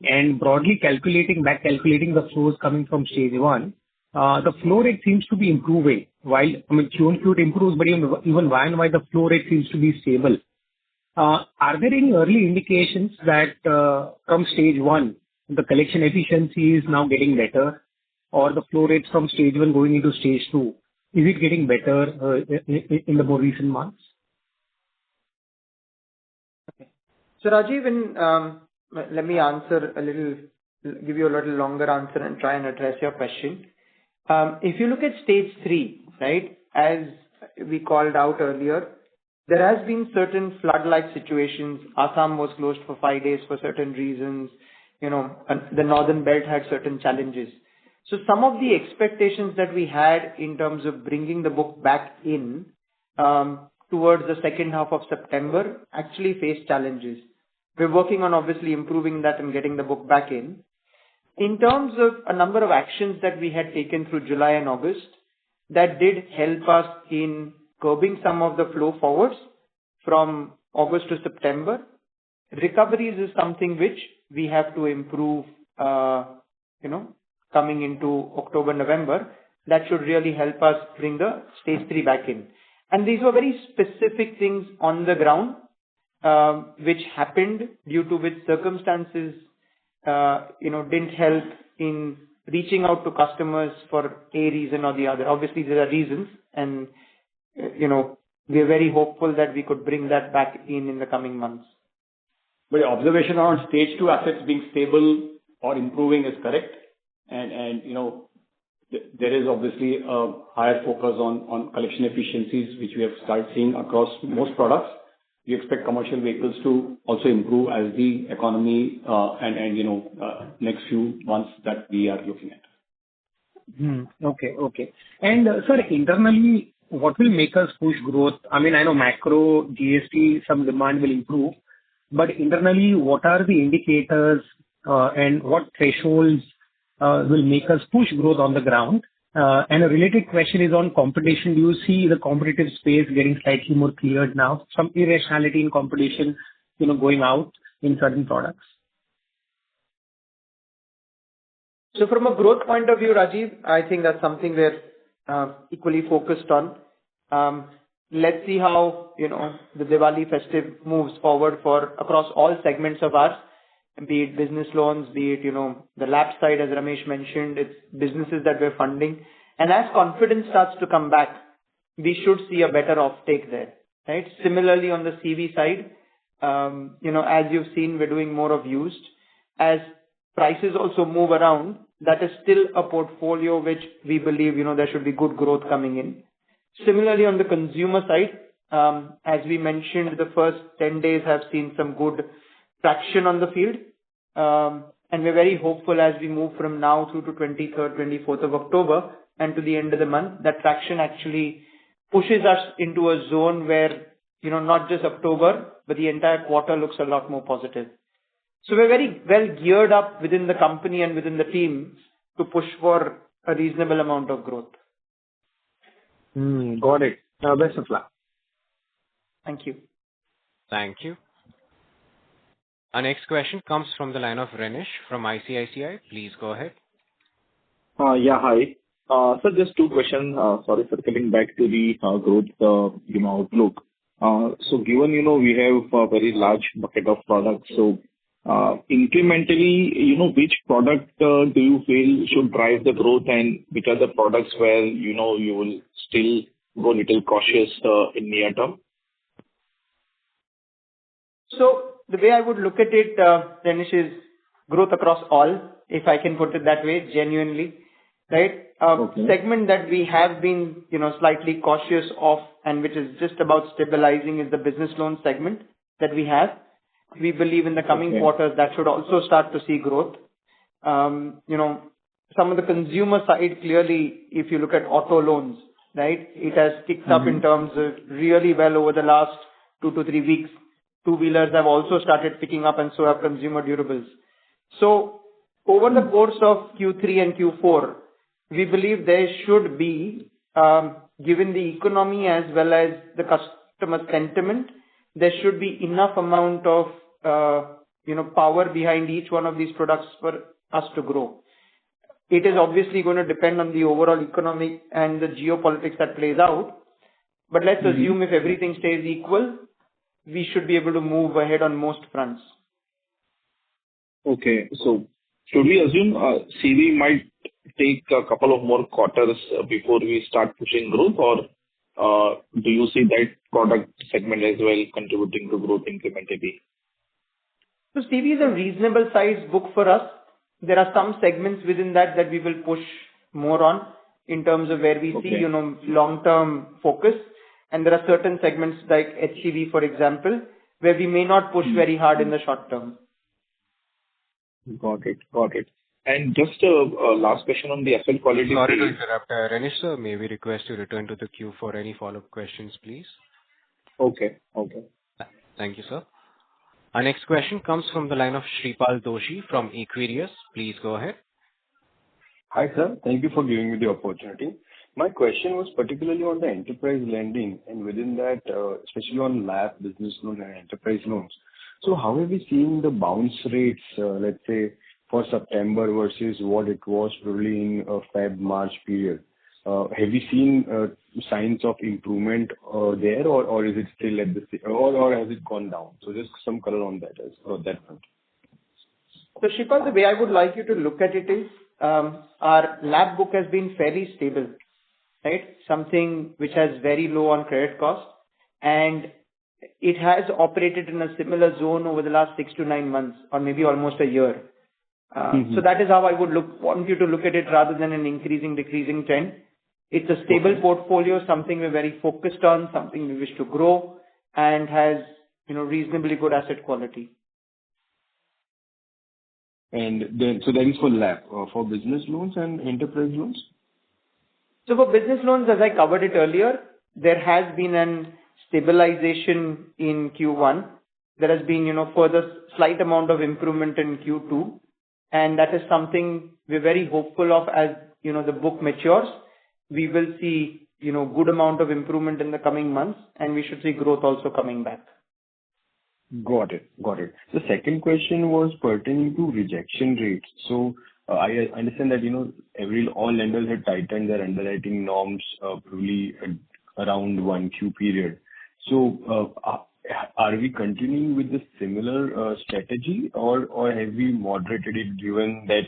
Speaker 11: And broadly calculating the flows coming from stage 1, the flow rate seems to be improving. While, Q1 it improves, but even Y and Y, the flow rate seems to be stable. Are there any early indications that from stage 1, the collection efficiency is now getting better, or the flow rates from stage 1 going into stage 2, is it getting better in the more recent months?
Speaker 4: Okay. So Rajiv, let me give you a little longer answer and try and address your question. If you look at stage 3, right, as we called out earlier, there has been certain flood-like situations. Assam was closed for 5 days for certain reasons. And the northern belt had certain challenges. So some of the expectations that we had in terms of bringing the book back in towards the second half of September actually faced challenges. We're working on obviously improving that and getting the book back in. In terms of a number of actions that we had taken through July and August, that did help us in curbing some of the flow forwards from August to September. Recoveries is something which we have to improve, coming into October, November. That should really help us bring the stage 3 back in. And these were very specific things on the ground, which happened due to which circumstances, didn't help in reaching out to customers for a reason or the other. Obviously, there are reasons, and, we are very hopeful that we could bring that back in the coming months.
Speaker 3: But your observation around stage 2 assets being stable or improving is correct. And there is obviously a higher focus on collection efficiencies, which we have started seeing across most products. We expect commercial vehicles to also improve as the economy next few months that we are looking at.
Speaker 11: Okay. And sir, internally, what will make us push growth? I know macro, GST, some demand will improve, but internally, what are the indicators and what thresholds will make us push growth on the ground? And a related question is on competition. Do you see the competitive space getting slightly more cleared now? Some irrationality in competition, going out in certain products?
Speaker 4: So from a growth point of view, Rajiv, I think that's something we're equally focused on. Let's see how, the Diwali festive moves forward for across all segments of ours, be it business loans, be it, the LAP side, as Ramesh mentioned, it's businesses that we're funding. And as confidence starts to come back, we should see a better offtake there, right? Similarly, on the CV side, as you've seen, we're doing more of used. As prices also move around, that is still a portfolio which we believe, there should be good growth coming in. Similarly, on the consumer side, as we mentioned, the first 10 days have seen some good traction on the field. And we're very hopeful as we move from now through to 23rd, 24th of October and to the end of the month, that traction actually pushes us into a zone where, not just October, but the entire quarter looks a lot more positive. So we're very well geared up within the company and within the team to push for a reasonable amount of growth.
Speaker 11: Got it. Best of luck.
Speaker 4: Thank you.
Speaker 1: Thank you. Our next question comes from the line of Renish from ICICI. Please go ahead.
Speaker 12: Yeah, hi. So just two questions. Sorry, circling back to the growth, outlook. So given, we have a very large bucket of products, so incrementally, which product do you feel should drive the growth, and which are the products where, you will still go a little cautious in near term?
Speaker 4: So the way I would look at it, Danish, is growth across all, if I can put it that way, genuinely, right?
Speaker 12: Okay.
Speaker 4: Segment that we have been, slightly cautious of and which is just about stabilizing is the business loan segment that we have. We believe in the coming quarters that should also start to see growth. Some of the consumer side, clearly, if you look at auto loans, right, it has kicked up in terms of really well over the last 2 to 3 weeks. Two-wheelers have also started picking up and so have consumer durables. So over the course of Q3 and Q4, we believe there should be, given the economy as well as the customer sentiment, there should be enough amount of, power behind each one of these products for us to grow. It is obviously going to depend on the overall economic and the geopolitics that plays out. But let's assume if everything stays equal, we should be able to move ahead on most fronts.
Speaker 12: Okay. So should we assume CV might take a couple of more quarters before we start pushing growth, or do you see that product segment as well contributing to growth incrementally?
Speaker 4: So CV is a reasonable size book for us. There are some segments within that we will push more on in terms of where we see, long-term focus. And there are certain segments like HDB, for example, where we may not push very hard in the short term.
Speaker 12: Got it. And just a last question on the asset quality.
Speaker 1: Sorry to interrupt. Renish sir, may we request you return to the queue for any follow-up questions, please?
Speaker 12: Okay.
Speaker 1: Thank you, sir. Our next question comes from the line of Shripal Doshi from Equirius. Please go ahead.
Speaker 13: Hi, sir. Thank you for giving me the opportunity. My question was particularly on the enterprise lending, and within that, especially on LAP, business loans and enterprise loans. So how have we seen the bounce rates, let's say, for September versus what it was probably in Feb-March period? Have you seen signs of improvement there, or is it still at the same, or has it gone down? So just some color on that that front.
Speaker 4: So Shripal, the way I would like you to look at it is, our LAP book has been fairly stable, right? Something which has very low on credit cost, and it has operated in a similar zone over the last 6 to 9 months, or maybe almost a year. So that is how I would want you to look at it rather than an increasing, decreasing trend. It's a stable portfolio, something we're very focused on, something we wish to grow, and has, reasonably good asset quality.
Speaker 13: And then, so that is for LAP, for business loans and enterprise loans?
Speaker 4: So for business loans, as I covered it earlier, there has been an stabilization in Q1. There has been, further slight amount of improvement in Q2. And that is something we're very hopeful of as, the book matures. We will see, good amount of improvement in the coming months, and we should see growth also coming back.
Speaker 13: Got it. The second question was pertaining to rejection rates. So I understand that, all lenders have tightened their underwriting norms, probably around 1Q period. So, are we continuing with the similar strategy, or have we moderated it, given that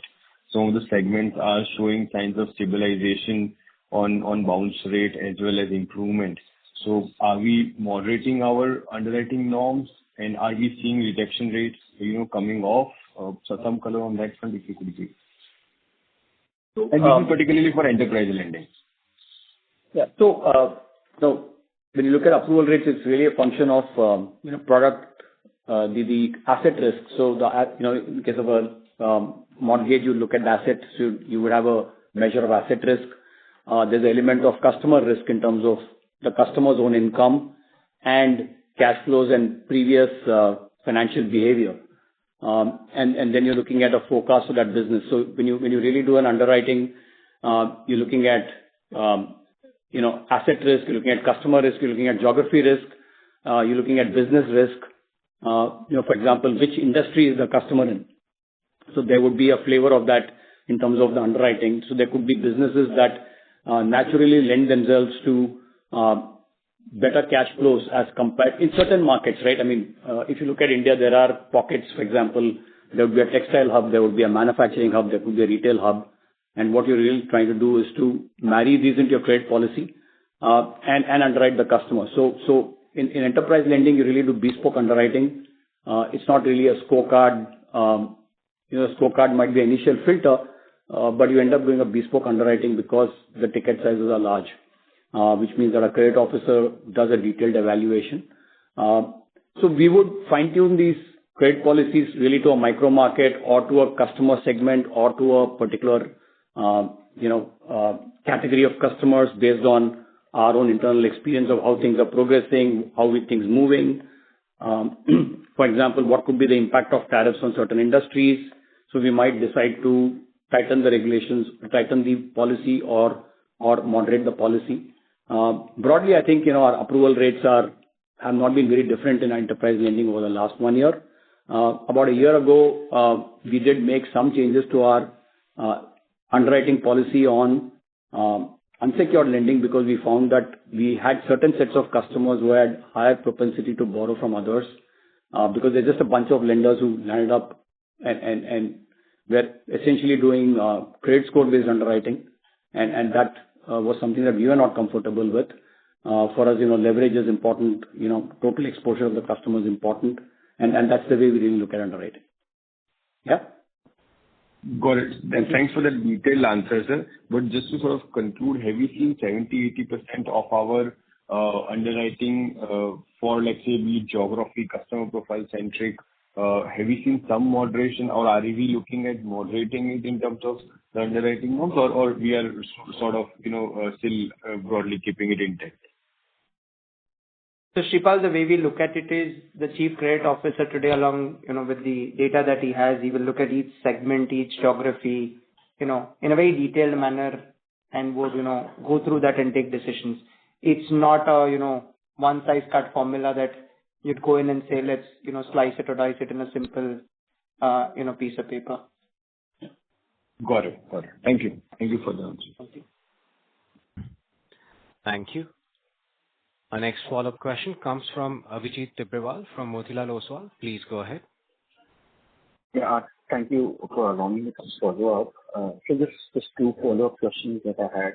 Speaker 13: some of the segments are showing signs of stabilization on bounce rate as well as improvement? So are we moderating our underwriting norms, and are we seeing rejection rates, coming off? So some color on that front, if you could give. And this is particularly for enterprise lending.
Speaker 3: Yeah. So when you look at approval rates, it's really a function of, product, the asset risk. So in case of a mortgage, you look at the assets, you would have a measure of asset risk. There's an element of customer risk in terms of the customer's own income and cash flows and previous financial behavior. And then you're looking at a forecast for that business. So when you really do an underwriting, you're looking at asset risk, you're looking at customer risk, you're looking at geography risk, you're looking at business risk. For example, which industry is the customer in? So there would be a flavor of that in terms of the underwriting. So there could be businesses that naturally lend themselves to better cash flows as compared in certain markets, right? I mean, if you look at India, there are pockets, for example, there would be a textile hub, there would be a manufacturing hub, there could be a retail hub. And what you're really trying to do is to marry these into your credit policy and underwrite the customer. So in enterprise lending, you really do bespoke underwriting. It's not really a scorecard. Scorecard might be an initial filter, but you end up doing a bespoke underwriting because the ticket sizes are large, which means that a credit officer does a detailed evaluation. So we would fine-tune these credit policies really to a micro market or to a customer segment or to a particular category of customers based on our own internal experience of how things are progressing, how things moving. For example, what could be the impact of tariffs on certain industries? So we might decide to tighten the regulations, tighten the policy, or moderate the policy. Broadly, I think our approval rates have not been very different in enterprise lending over the last 1 year. About a year ago, we did make some changes to our underwriting policy on unsecured lending because we found that we had certain sets of customers who had higher propensity to borrow from others because there's just a bunch of lenders who landed up and were essentially doing credit score-based underwriting, and that was something that we were not comfortable with. For us, leverage is important, total exposure of the customer is important, and that's the way we really look at underwriting. Yeah?
Speaker 13: Got it. And thanks for that detailed answer, sir. But just to sort of conclude, have you seen 70-80% of our underwriting for, let's say, be geography, customer profile centric? Have you seen some moderation, or are we looking at moderating it in terms of the underwriting norms, or we are sort of, still broadly keeping it intact?
Speaker 4: So Shripal, the way we look at it is the chief credit officer today, along with the data that he has, he will look at each segment, each geography, in a very detailed manner, and would go through that and take decisions. It's not a one size cut formula that you'd go in and say let's slice it or dice it in a simple piece of paper.
Speaker 13: Got it. Thank you for the answer.
Speaker 4: Thank you.
Speaker 1: Thank you. Our next follow-up question comes from Abhijit Tibrewal from Motilal Oswal. Please go ahead.
Speaker 5: Yeah, thank you for allowing me to follow up. So just two follow-up questions that I had.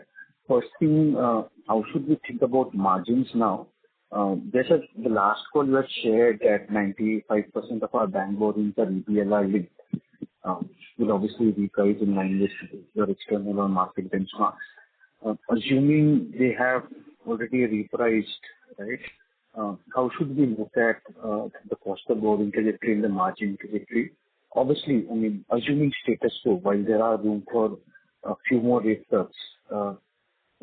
Speaker 5: First thing, how should we think about margins now? Just as the last call you had shared that 95% of our bank borrowings are EBLR linked. Will obviously reprice in line with your external or market benchmarks. Assuming they have already repriced, right? How should we look at the cost of borrowing trajectory and the margin trajectory? Obviously, I mean, assuming status quo, while there are room for a few more rate cuts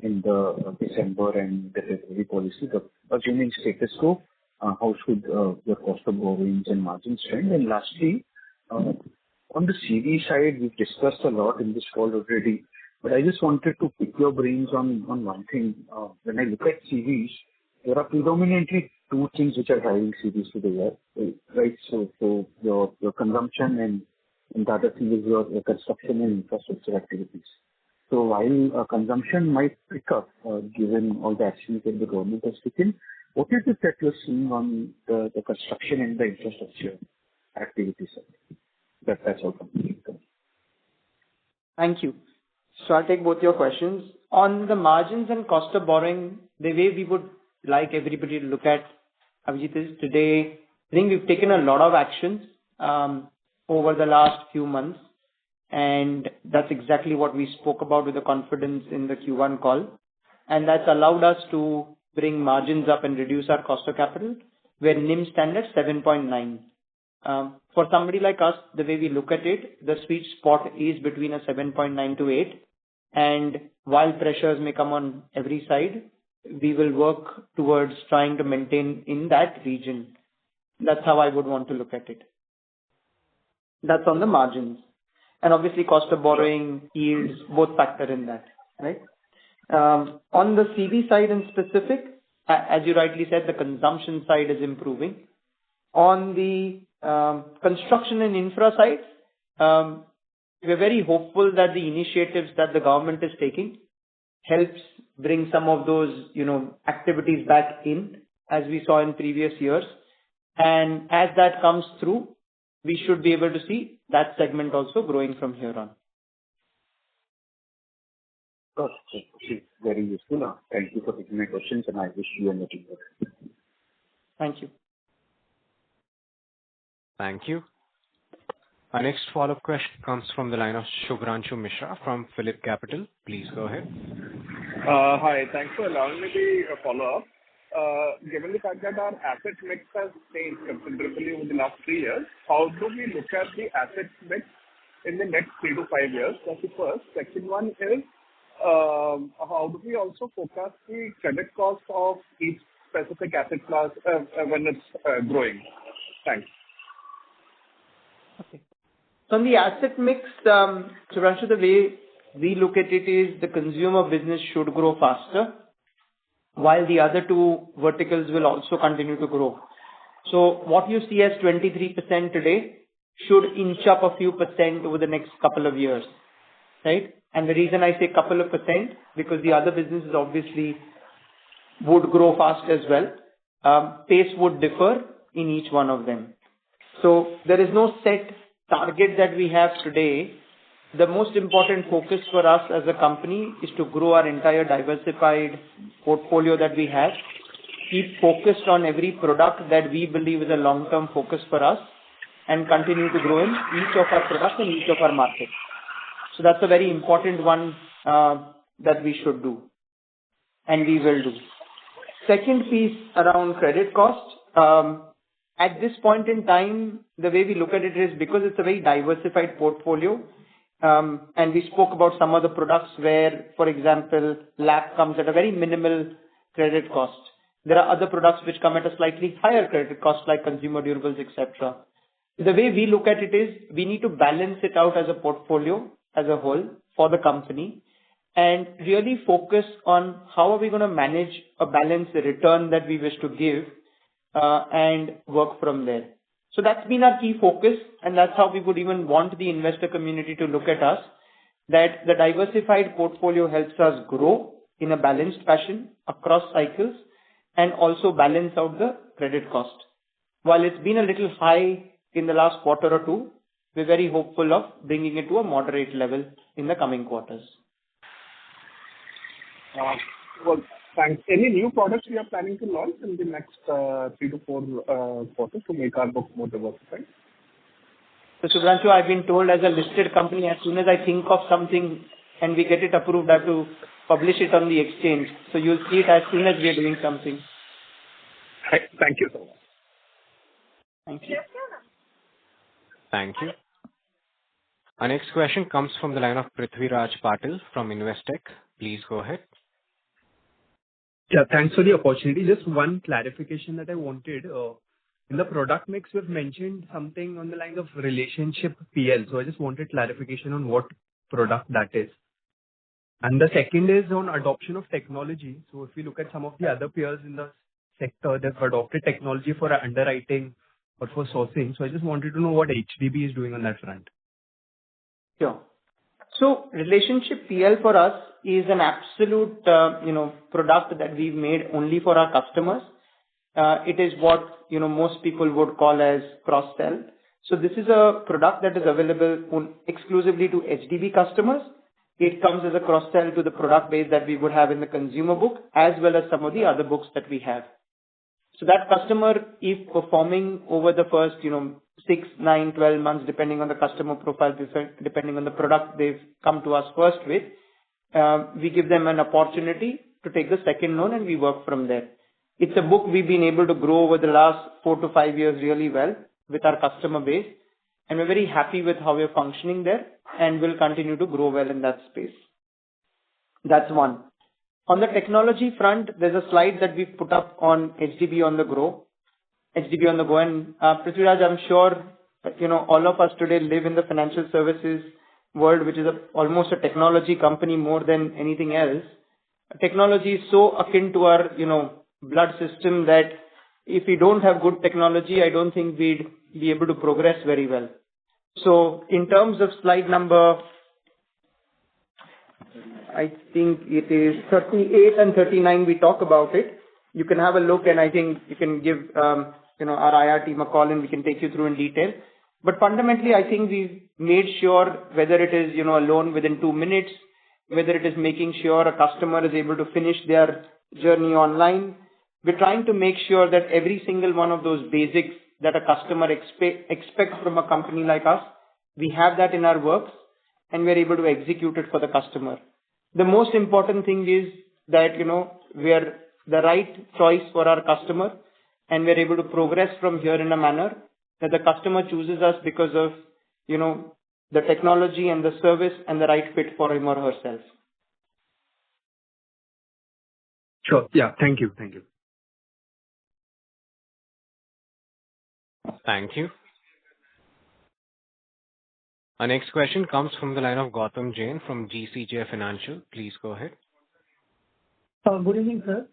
Speaker 5: in the December and the February policy, but assuming status quo, how should your cost of borrowings and margins trend? And lastly, on the CV side, we've discussed a lot in this call already, but I just wanted to pick your brains on one thing. When I look at CVs, there are predominantly two things which are driving CVs to the year, right? So your consumption and and the other thing is your construction and infrastructure activities. So while consumption might pick up, given all the actions that the government has taken, what is it that you're seeing on the construction and the infrastructure activities? That's all from me.
Speaker 4: Thank you. So I'll take both your questions. On the margins and cost of borrowing, the way we would like everybody to look at, Abhijit, is today, I think we've taken a lot of actions over the last few months, and that's exactly what we spoke about with the confidence in the Q1 call. And that's allowed us to bring margins up and reduce our cost of capital, where NIM stand at 7.9. For somebody like us, the way we look at it, the sweet spot is between a 7.9 to 8. And while pressures may come on every side, we will work towards trying to maintain in that region. That's how I would want to look at it. That's on the margins. And obviously cost of borrowing, yields, both factor in that, right? On the CV side in specific, as you rightly said, the consumption side is improving. On the construction and infra side, we're very hopeful that the initiatives that the government is taking helps bring some of those, activities back in, as we saw in previous years. And as that comes through, we should be able to see that segment also growing from here on.
Speaker 5: Okay. Very useful. Thank you for taking my questions, and I wish you a meeting.
Speaker 4: Thank you.
Speaker 1: Thank you. Our next follow-up question comes from the line of Shubhranshu Mishra from Phillip Capital. Please go ahead.
Speaker 7: Hi. Thanks for allowing me the follow-up. Given the fact that our asset mix has changed considerably over the last 3 years, how do we look at the asset mix in the next 3 to 5 years? That's the first. Second one is, how do we also forecast the credit cost of each specific asset class when it's growing? Thanks.
Speaker 4: Okay. So on the asset mix, Shubhranshu, the way we look at it is the consumer business should grow faster, while the other two verticals will also continue to grow. So what you see as 23% today should inch up a few percent over the next couple of years, right? And the reason I say couple of percent, because the other businesses obviously would grow fast as well. Pace would differ in each one of them. So there is no set target that we have today. The most important focus for us as a company is to grow our entire diversified portfolio that we have, keep focused on every product that we believe is a long-term focus for us, and continue to grow in each of our products and each of our markets. So that's a very important one that we should do, and we will do. Second piece around credit cost. At this point in time, the way we look at it is because it's a very diversified portfolio, and we spoke about some of the products where, for example, LAP comes at a very minimal credit cost. There are other products which come at a slightly higher credit cost, like consumer durables, etc. The way we look at it is we need to balance it out as a portfolio, as a whole, for the company, and really focus on how are we going to manage a balanced return that we wish to give, and work from there. So that's been our key focus, and that's how we would even want the investor community to look at us, that the diversified portfolio helps us grow in a balanced fashion across cycles and also balance out the credit cost. While it's been a little high in the last quarter or two, we're very hopeful of bringing it to a moderate level in the coming quarters.
Speaker 7: Well, thanks. Any new products we are planning to launch in the next 3 to 4 quarters to make our book more diversified?
Speaker 4: So, Shubhranshu, I've been told as a listed company, as soon as I think of something and we get it approved, I have to publish it on the exchange. So you'll see it as soon as we are doing something.
Speaker 7: Thank you so much.
Speaker 4: Thank you.
Speaker 1: Thank you. Our next question comes from the line of Prithviraj Patil from Investec. Please go ahead.
Speaker 14: Yeah, thanks for the opportunity. Just one clarification that I wanted. In the product mix, we've mentioned something on the lines of relationship PL. So I just wanted clarification on what product that is. And the second is on adoption of technology. So if we look at some of the other peers in the sector, they've adopted technology for underwriting or for sourcing. So I just wanted to know what HDB is doing on that front.
Speaker 4: Sure. So relationship PL for us is an absolute, product that we've made only for our customers. It is what, most people would call as cross-sell. So this is a product that is available exclusively to HDB customers. It comes as a cross-sell to the product base that we would have in the consumer book, as well as some of the other books that we have. So that customer is performing over the first, 6, 9, 12 months, depending on the customer profile, depending on the product they've come to us first with. We give them an opportunity to take the second loan, and we work from there. It's a book we've been able to grow over the last 4 to 5 years really well with our customer base, and we're very happy with how we're functioning there, and will continue to grow well in that space. That's one. On the technology front, there's a slide that we've put up on HDB on the go. And Prithviraj, I'm sure, all of us today live in the financial services world, which is almost a technology company more than anything else. Technology is so akin to our, blood system that if we don't have good technology, I don't think we'd be able to progress very well. So in terms of slide number, I think it is 38 and 39, we talk about it. You can have a look, and I think you can give, our IR team a call, and we can take you through in detail. But fundamentally, I think we've made sure whether it is, a loan within 2 minutes, whether it is making sure a customer is able to finish their journey online. We're trying to make sure that every single one of those basics that a customer expects from a company like us, we have that in our works, and we're able to execute it for the customer. The most important thing is that, we are the right choice for our customer, and we're able to progress from here in a manner that the customer chooses us because of, the technology and the service and the right fit for him or herself.
Speaker 14: Sure. Yeah. Thank you. Thank you.
Speaker 1: Thank you. Our next question comes from the line of Gautam Jain from GCJ Financial. Please go ahead.
Speaker 15: Good evening, sir.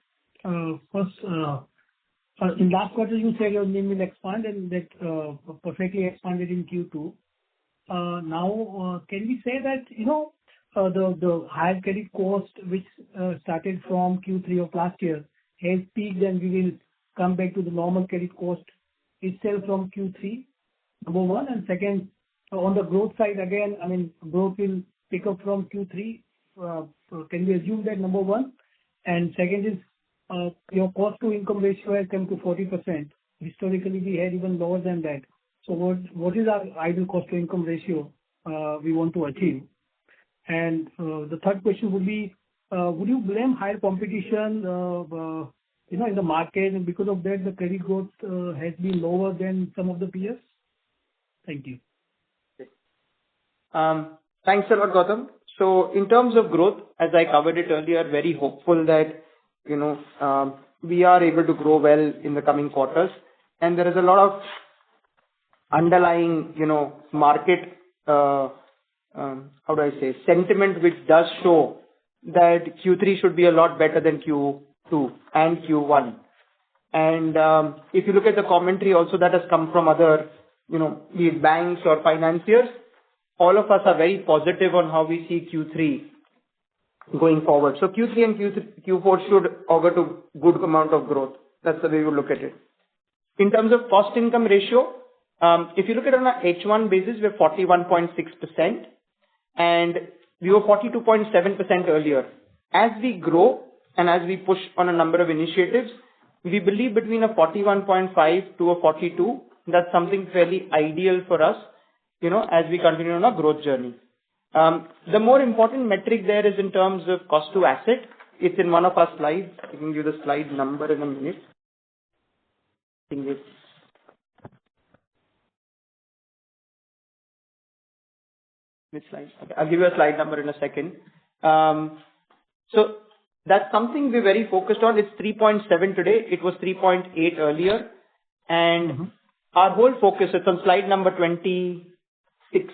Speaker 15: First, in last quarter, you said your NIM will expand, and that perfectly expanded in Q2. Now, can we say that, the higher credit cost, which started from Q3 of last year, has peaked, and we will come back to the normal credit cost itself from Q3, number one? And second, on the growth side, again, growth will pick up from Q3. Can we assume that, number one? And second is, your cost to income ratio has come to 40%. Historically, we had even lower than that. So what is our ideal cost to income ratio we want to achieve? And the third question would be, would you blame higher competition, in the market, and because of that, the credit growth has been lower than some of the peers? Thank you.
Speaker 4: Thanks a lot, Gautam. So in terms of growth, as I covered it earlier, very hopeful that, we are able to grow well in the coming quarters. And there is a lot of underlying, market, sentiment, which does show that Q3 should be a lot better than Q2 and Q1. And if you look at the commentary also that has come from other, be it banks or financiers, all of us are very positive on how we see Q3 going forward. So Q3 and Q4 should augur to good amount of growth. That's the way we look at it. In terms of cost income ratio, if you look at it on a H1 basis, we're 41.6%, and we were 42.7% earlier. As we grow and as we push on a number of initiatives, we believe between a 41.5 to a 42, that's something fairly ideal for us, as we continue on our growth journey. The more important metric there is in terms of cost to asset. It's in one of our slides. I can give you the slide number in a minute. I think it's which slide? Okay, I'll give you a slide number in a second. So that's something we're very focused on. It's 3.7 today. It was 3.8 earlier. And our whole focus is on slide number 26,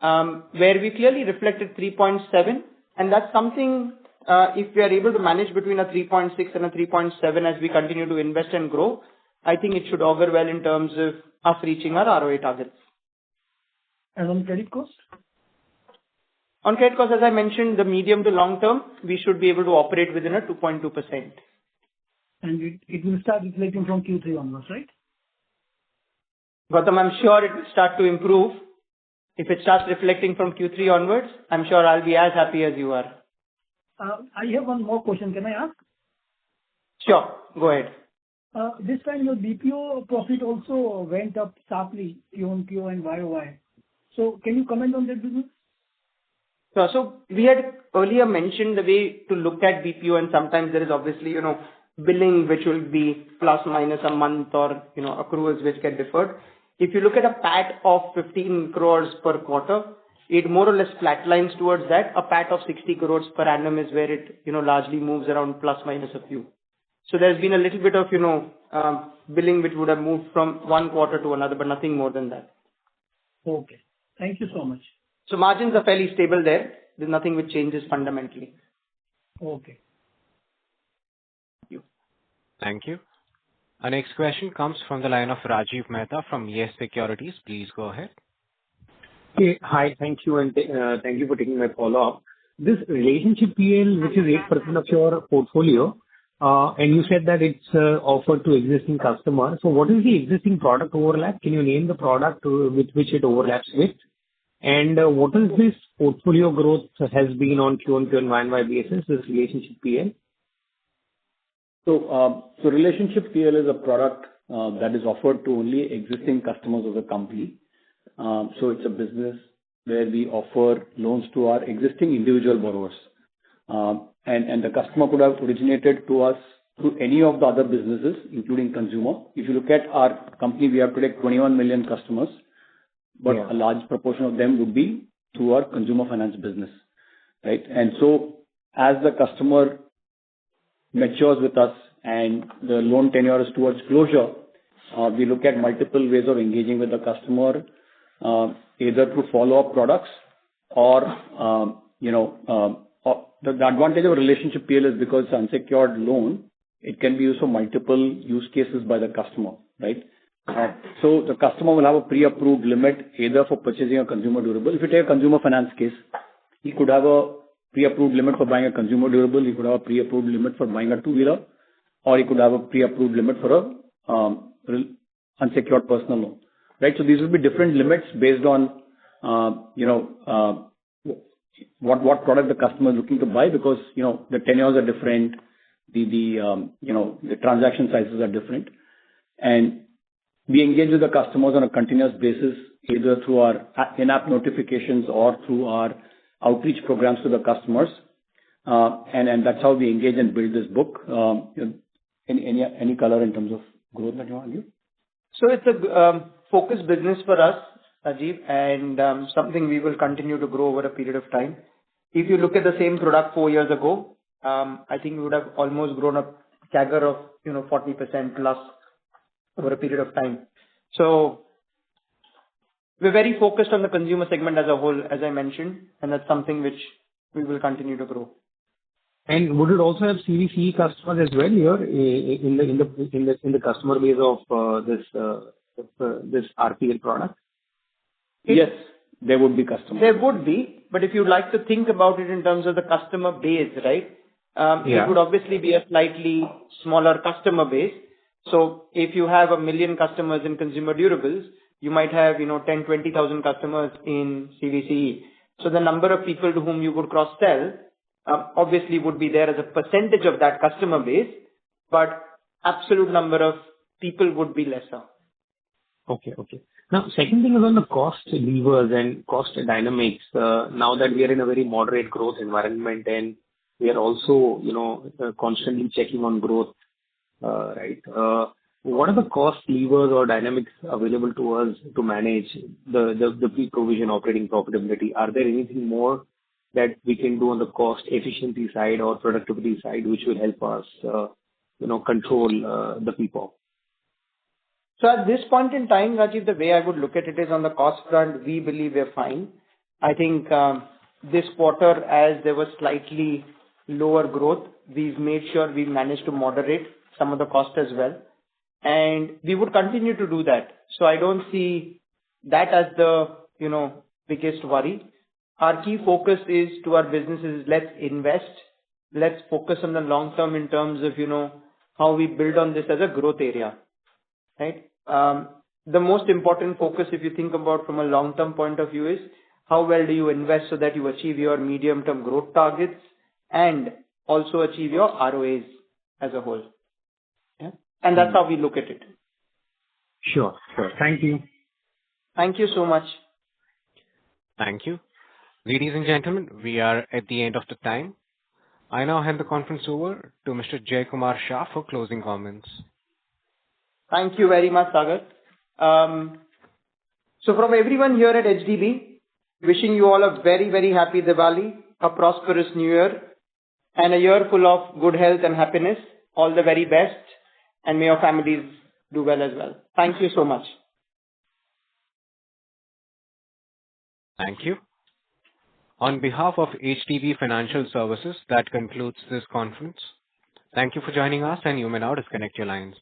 Speaker 4: where we clearly reflected 3.7. And that's something, if we are able to manage between a 3.6 and a 3.7 as we continue to invest and grow, I think it should augur well in terms of us reaching our ROA targets.
Speaker 15: And on credit cost?
Speaker 4: On credit cost, as I mentioned, the medium to long term, we should be able to operate within a 2.2%.
Speaker 15: And it will start reflecting from Q3 onwards, right?
Speaker 4: Gautam, I'm sure it will start to improve. If it starts reflecting from Q3 onwards, I'm sure I'll be as happy as you are.
Speaker 15: I have one more question. Can I ask?
Speaker 4: Sure. Go ahead.
Speaker 15: This time your BPO profit also went up sharply Q-on-Q and YOY. So can you comment on that business?
Speaker 4: So we had earlier mentioned the way to look at BPO, and sometimes there is obviously, billing which will be plus minus a month or, accruals which get deferred. If you look at a PAT of 15 crores per quarter, it more or less flatlines towards that. A PAT of 60 crores per annum is where it, largely moves around plus minus a few. So there's been a little bit of, billing which would have moved from one quarter to another, but nothing more than that.
Speaker 15: Okay. Thank you so much.
Speaker 4: So margins are fairly stable there. There's nothing which changes fundamentally.
Speaker 15: Okay.
Speaker 4: Thank you.
Speaker 1: Thank you. Our next question comes from the line of Rajiv Mehta from Yes Securities. Please go ahead.
Speaker 11: Okay. Hi. Thank you. And thank you for taking my follow-up. This relationship PL, which is 8% of your portfolio, and you said that it's offered to existing customers. So what is the existing product overlap? Can you name the product with which it overlaps with? And what is this portfolio growth has been on Q1 and YY basis, this relationship PL?
Speaker 3: So relationship PL is a product that is offered to only existing customers of the company. So it's a business where we offer loans to our existing individual borrowers. And the customer could have originated to us through any of the other businesses, including consumer. If you look at our company, we have today 21 million customers, but a large proportion of them would be through our consumer finance business, right? And so as the customer matures with us and the loan tenure is towards closure, we look at multiple ways of engaging with the customer, either through follow-up products or, the advantage of a relationship PL is because it's unsecured loan, it can be used for multiple use cases by the customer, right? So the customer will have a pre-approved limit either for purchasing a consumer durable. If you take a consumer finance case, he could have a pre-approved limit for buying a consumer durable, he could have a pre-approved limit for buying a two-wheeler, or he could have a pre-approved limit for a unsecured personal loan, right? So these will be different limits based on, what product the customer is looking to buy because, the tenures are different, the transaction sizes are different. And we engage with the customers on a continuous basis, either through our in-app notifications or through our outreach programs to the customers. And that's how we engage and build this book. Any color in terms of growth that you want to give?
Speaker 4: So it's a focused business for us, Rajiv, and something we will continue to grow over a period of time. If you look at the same product 4 years ago, I think we would have almost grown a CAGR of 40% plus over a period of time. So we're very focused on the consumer segment as a whole, as I mentioned, and that's something which we will continue to grow.
Speaker 11: And would it also have CVC customers as well here in the customer base of this RPL product?
Speaker 3: Yes, there would be customers.
Speaker 4: There would be, but if you'd like to think about it in terms of the customer base, right? It would obviously be a slightly smaller customer base. So if you have 1 million customers in consumer durables, you might have, 10, 20,000 customers in CVCE. So the number of people to whom you would cross-sell, obviously would be there as a percentage of that customer base, but absolute number of people would be lesser.
Speaker 11: Okay. Now, second thing is on the cost levers and cost dynamics. Now that we are in a very moderate growth environment and we are also, constantly checking on growth, right? What are the cost levers or dynamics available to us to manage the pre-provision operating profitability? Are there anything more that we can do on the cost efficiency side or productivity side, which will help us, control the people?
Speaker 4: So at this point in time, Rajiv, the way I would look at it is on the cost front, we believe we're fine. I think this quarter, as there was slightly lower growth, we've made sure we managed to moderate some of the cost as well. And we would continue to do that. So I don't see that as the, biggest worry. our key focus is to our businesses, let's invest, let's focus on the long term in terms of, how we build on this as a growth area, right? The most important focus, if you think about from a long-term point of view, is how well do you invest so that you achieve your medium-term growth targets and also achieve your ROAs as a whole. Yeah. And that's how we look at it.
Speaker 11: Sure. Thank you.
Speaker 4: Thank you so much.
Speaker 1: Thank you. Ladies and gentlemen, we are at the end of the time. I now hand the conference over to Mr. Jaykumar Shah for closing comments.
Speaker 4: Thank you very much, Sagar. So from everyone here at HDB, wishing you all a very, very happy Diwali, a prosperous New Year, and a year full of good health and happiness. All the very best, and may your families do well as well. Thank you so much.
Speaker 1: Thank you. On behalf of HDB Financial Services, that concludes this conference. Thank you for joining us, and you may now disconnect your lines.